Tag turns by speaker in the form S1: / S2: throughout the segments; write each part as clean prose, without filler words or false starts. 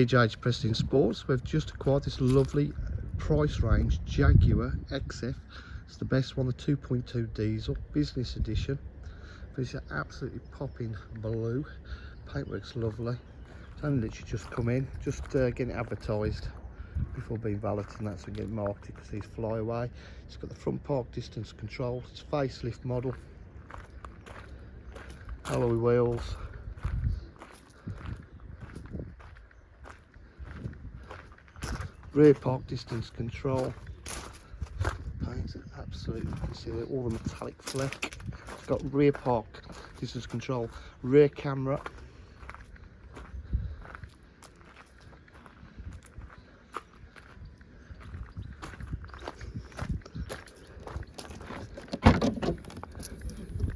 S1: DJH Preston Sports. We've just acquired this lovely price range Jaguar XF. It's the best one, the 2.2 diesel business edition. It's absolutely popping blue. Paintwork's lovely. It's only literally just come in, just getting it advertised before being valeted, and that's again marketed because these fly away. It's got the front park distance control. It's facelift model. Alloy wheels. Rear park distance control. Paint absolutely, you can see all the metallic fleck. It's got rear park distance control, rear camera.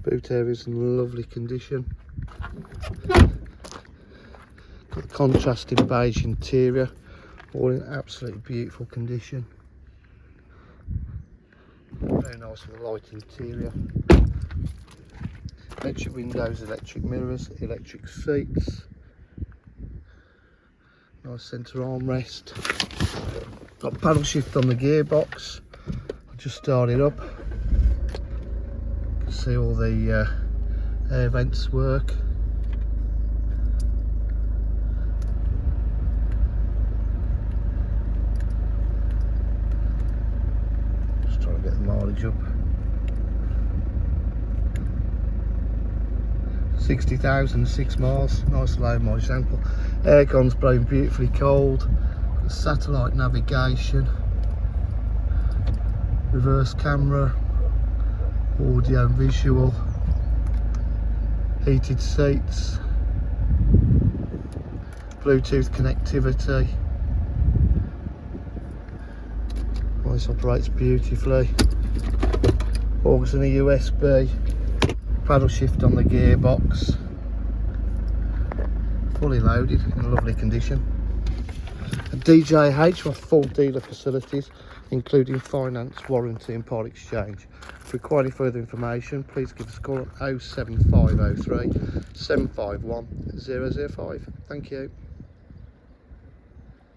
S1: Boot area is in lovely condition. Got the contrasting beige interior, all in absolutely beautiful condition. Very nice with the light interior. Electric windows, electric mirrors, electric seats. Nice centre armrest. Got paddle shift on the gearbox. I'll just start it up. You can see all the air vents work. Just trying to get the mileage up. 60,000, 6 miles, nice low mileage sample. Aircon's blowing beautifully cold. Satellite navigation, reverse camera, audio and visual, heated seats, Bluetooth connectivity. This operates beautifully. Auxiliary USB. Paddle shift on the gearbox, fully loaded in a lovely condition. At DJH, we have full dealer facilities including finance, warranty and part exchange. If you require any further information, please give us a call on 07503 751 005. Thank you.